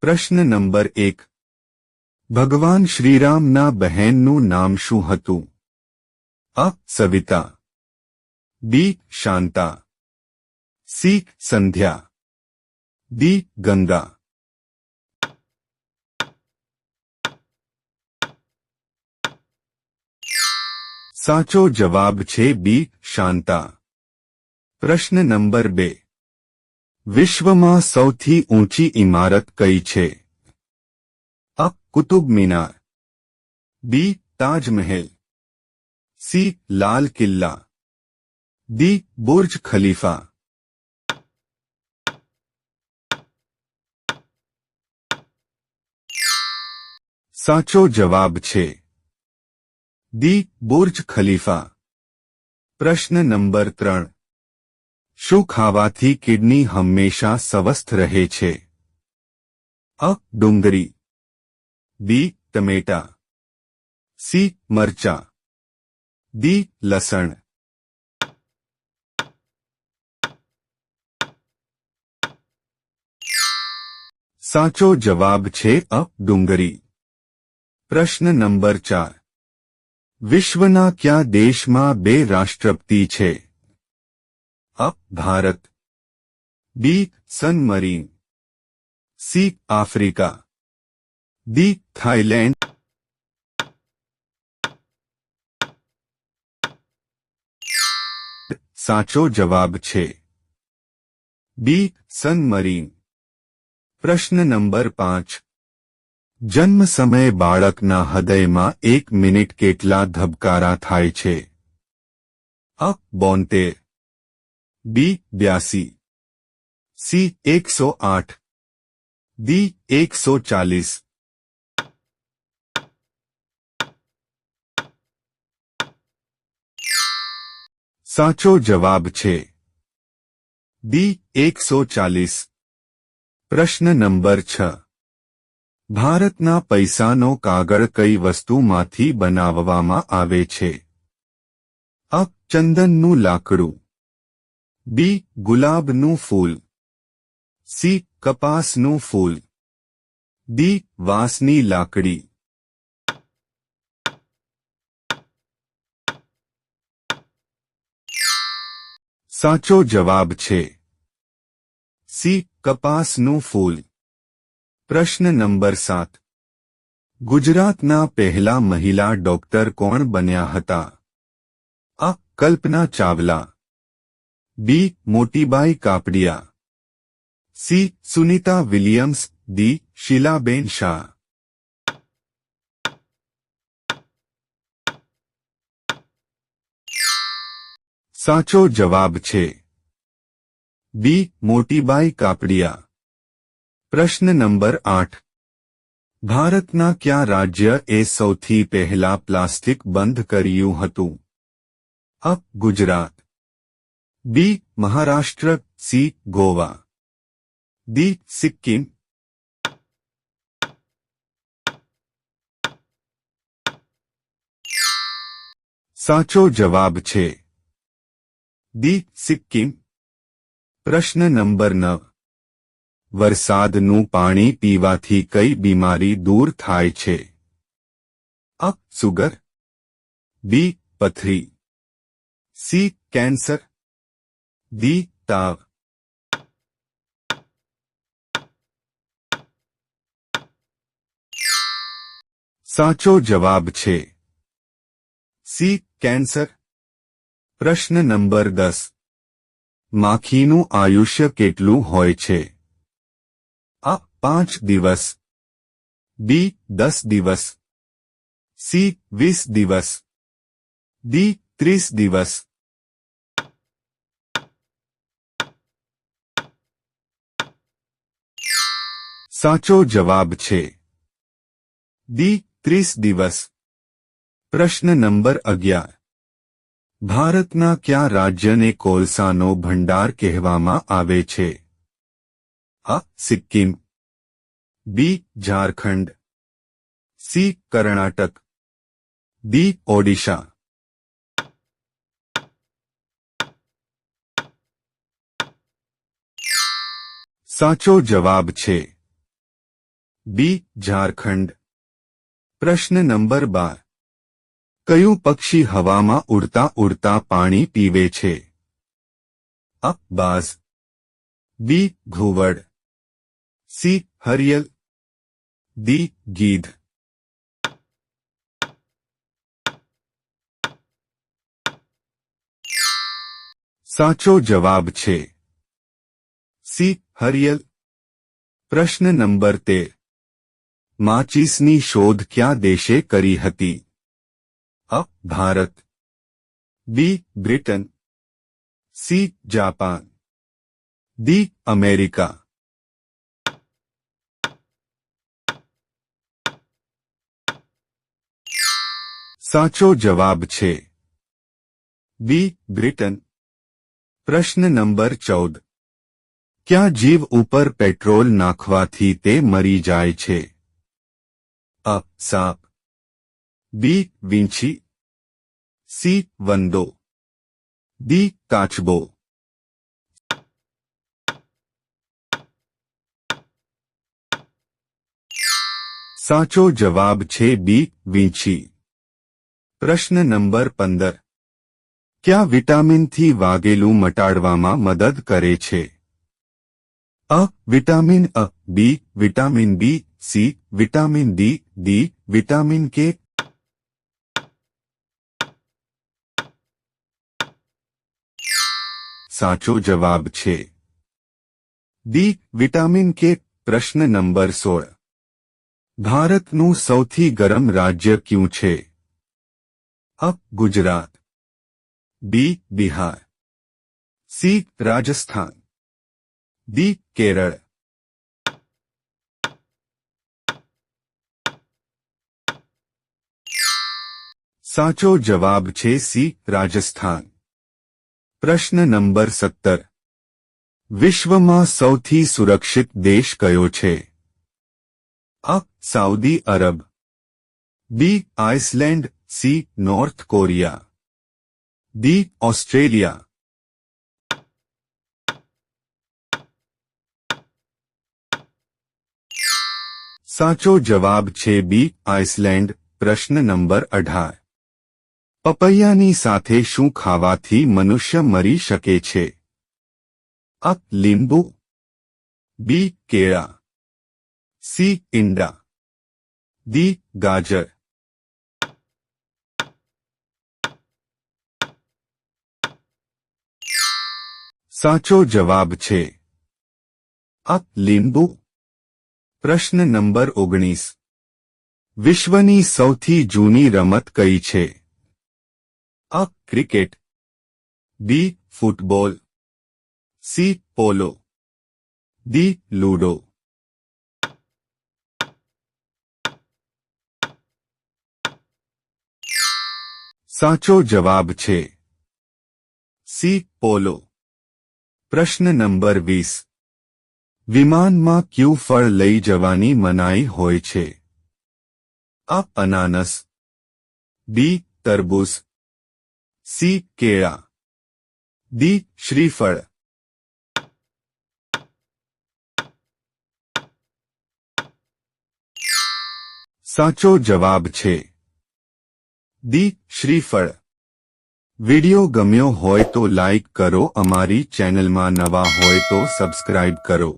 પ્રશ્ન નંબર 1. ભગવાન શ્રીરામના બહેનનું નામ શું હતું? અ. સવિતા, બી. શાંતા, સી. સંધ્યા, ડી. ગંગા. સાચો જવાબ છે બી. શાંતા. પ્રશ્ન નંબર 2. વિશ્વમાં સૌથી ઊંચી ઇમારત કઈ છે? અ. કુતુબ મિનાર, બી. Taj Mahal, C. Lal Qila, D. Burj Khalifa. સાચો જવાબ છે ડી. Burj Khalifa. પ્રશ્ન નંબર 3. શું ખાવાથી કિડની હંમેશા સ્વસ્થ રહે છે? અ. ડુંગળી, બી. ટમેટા, સી. મરચાં, ડી. લસણ. સાચો જવાબ છે અ. ડુંગળી. પ્રશ્ન નંબર 4. વિશ્વના કયા દેશમાં 2 રાષ્ટ્રપતિ છે? અ. Bharat, B. San Marino, C. Africa, D. Thailand. સાચો જવાબ છે બી. San marine. પ્રશ્ન નંબર 5. જન્મ સમયે બાળકના હૃદયમાં 1 મિનિટ કેટલા ધબકારા થાય છે? અ. 72, બી. 82, સી. 108, ડી. 140. સાચો જવાબ છે ડી. 140. પ્રશ્ન નંબર 6. ભારતના પૈસાનો કાગળ કઈ વસ્તુમાંથી બનાવવામાં આવે છે? અ. ચંદનનું લાકડું, બી. ગુલાબનું ફૂલ, સી. કપાસનું ફૂલ, ડી. વાંસની લાકડી. સાચો જવાબ છે સી. કપાસનું ફૂલ. પ્રશ્ન નંબર 7. ગુજરાતના પહેલા મહિલા ડોક્ટર કોણ બન્યા હતા? અ. Kalpana Chawla, B. Motibai Kapadia, C. Sunita Williams, D. Shilaben Shah. સાચો જવાબ છે બી. મોતીબાઈ કાપડિયા. પ્રશ્ન નંબર 8. ભારતના કયા રાજ્યએ સૌથી પહેલા પ્લાસ્ટિક બંધ કર્યું હતું? અ. ગુજરાત, બી. મહારાષ્ટ્ર, સી. ગોવા, ડી. સિક્કિમ. સાચો જવાબ છે ડી. સિક્કિમ. પ્રશ્ન નંબર 9. વરસાદનું પાણી પીવાથી કઈ બીમારી દૂર થાય છે? અ. સુગર, બી. પથરી, સી. Cancer, D. તાવ. સાચો જવાબ છે સી. કેન્સર. પ્રશ્ન નંબર 10. માખીનું આયુષ્ય કેટલું હોય છે? અ. 5 દિવસ, બી. 10 દિવસ, સી. 20 દિવસ, ડી. 30 દિવસ. સાચો જવાબ છે ડી. 30 દિવસ. પ્રશ્ન નંબર 11. ભારતના કયા રાજ્યને કોલસાનો ભંડાર કહેવામાં આવે છે? અ. સિક્કિમ, બી. ઝારખંડ, સી. કર્ણાટક, ડી. ઓડિશા. સાચો જવાબ છે बी झारखंड। प्रश्न नंबर 12 कયું પક્ષી હવામાં ઉડતા ઉડતા પાણી પીવે છે? અ બાઝ, બી ઘુવડ, સી હરિયલ, ડી ગીધ। સાચો જવાબ છે સી હરિયલ। પ્રશ્ન નંબર 13 માચીસની શોધ ક્યાં દેશે કરી હતી? અ Bharat, B Britain, C Japan, D America. साचो जवाब छे बी ब्रिटन। प्रश्न नंबर 14 क्या जीव ऊपर पेट्रोल नाखवाथी ते मरी जाय छे? अ साप, बी वींछी, सी वंदो, डी काचबो। साचो जवाब छे बी वींछी। प्रश्न नंबर 15 क्या विटामिन थी वागेलू मटाडवामां मदद करे छे? अ विटामिन अ, B vitamin B, C vitamin D, D vitamin K. साचो जवाब छे डी विटामिन के। प्रश्न नंबर 16 भारतનું સૌથી ગરમ રાજ્ય ક્યું છે? અ ગુજરાત, બી બિહાર, सी राजस्थान, डी केरल। साचो जवाब छे सी राजस्थान। प्रश्न नंबर 17 विश्वમાં સૌથી સુરક્ષિત દેશ કયો છે? अ सऊदी अरब, बी आइसलैंड, सी नॉर्थ कोरिया, डी ऑस्ट्रेलिया। साचो जवाब छे बी आइसलैंड। प्रश्न नंबर 18 पपैयानी साथे शुं खावाथी मनुष्य मरी शके छे? अ લીંબુ, बी केळा, सी ईंडा, डी गाजर। साचो जवाब छे अ લીંબુ। प्रश्न नंबर 19 विश्वनी सौथी जूनी रमत कई छे? अ क्रिकेट, बी फूटबॉल, सी पोलो, डी लूडो। साचो जवाब छे सी पोलो। प्रश्न नंबर 20 विमाનમાં क्यू फळ लई जवानी मनाई होय छे? अ अनानस, बी तरबूज, सी केळा, डी श्रीफळ। साचो जवाब छे डी श्रीफळ। वीडियो गम्यो होय तो लाइक करो, अमारी चेनल में नवा होय तो सब्सक्राइब करो।